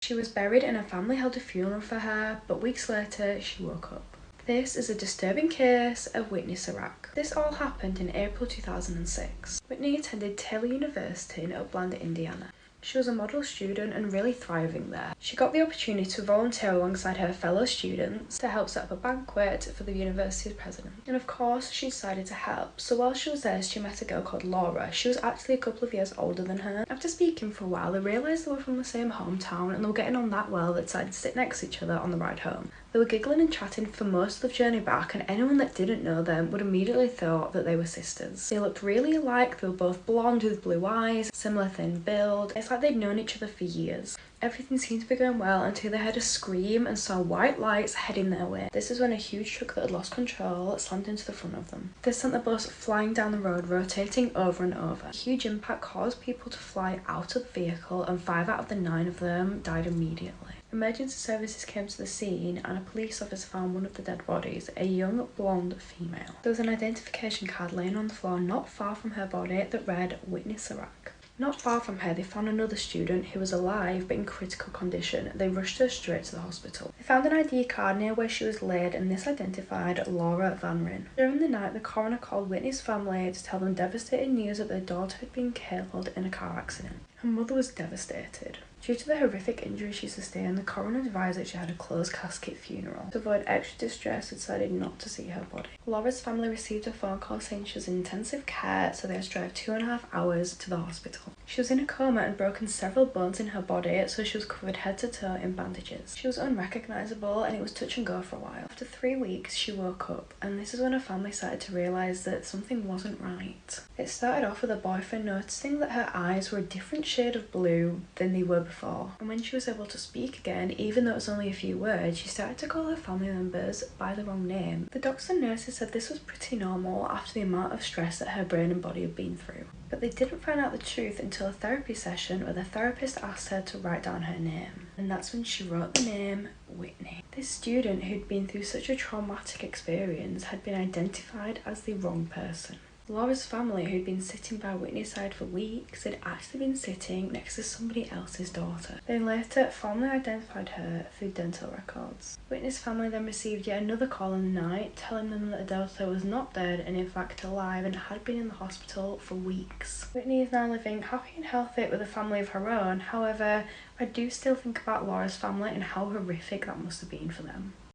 She was buried and her family held a funeral for her, but weeks later she woke up. This is a disturbing case of Whitney Sirach. This all happened in April 2006. Whitney attended Taylor University in Upland, Indiana. She was a model student and really thriving there. She got the opportunity to volunteer alongside her fellow students to help set up a banquet for the university's president. And of course, she decided to help. So while she was there, she met a girl called Laura. She was actually a couple of years older than her. After speaking for a while, they realised they were from the same hometown and they were getting on that well they decided to sit next to each other on the ride home. They were giggling and chatting for most of the journey back, and anyone that didn't know them would immediately thought that they were sisters. They looked really alike. They were both blonde with blue eyes, similar thin build. It's like they'd known each other for years. Everything seemed to be going well until they heard a scream and saw white lights heading their way. This is when a huge truck that had lost control slammed into the front of them. This sent the bus flying down the road, rotating over and over. A huge impact caused people to fly out of the vehicle, and 5 out of the 9 of them died immediately. Emergency services came to the scene and a police officer found one of the dead bodies, a young blonde female. There was an identification card laying on the floor not far from her body that read Whitney Sirach. Not far from her, they found another student who was alive but in critical condition. They rushed her straight to the hospital. They found an ID card near where she was laid, and this identified Laura Van Ryn. During the night, the coroner called Whitney's family to tell them devastating news that their daughter had been killed in a car accident. Her mother was devastated. Due to the horrific injury she sustained, the coroner advised that she had a closed casket funeral. To avoid extra distress, they decided not to see her body. Laura's family received a phone call saying she was in intensive care, so they had to drive 2.5 hours to the hospital. She was in a coma and broken several bones in her body, so she was covered head to toe in bandages. She was unrecognisable and it was touch and go for a while. After 3 weeks, she woke up, and this is when her family started to realise that something wasn't right. It started off with her boyfriend noticing that her eyes were a different shade of blue than they were before. And when she was able to speak again, even though it was only a few words, she started to call her family members by the wrong name. The doctors and nurses said this was pretty normal after the amount of stress that her brain and body had been through. But they didn't find out the truth until a therapy session where the therapist asked her to write down her name. And that's when she wrote the name Whitney. This student who'd been through such a traumatic experience had been identified as the wrong person. Laura's family, who'd been sitting by Whitney's side for weeks, had actually been sitting next to somebody else's daughter. They later formally identified her through dental records. Whitney's family then received yet another call in the night telling them that her daughter was not dead and in fact alive and had been in the hospital for weeks. Whitney is now living happy and healthy with a family of her own. However, I do still think about Laura's family and how horrific that must have been for them.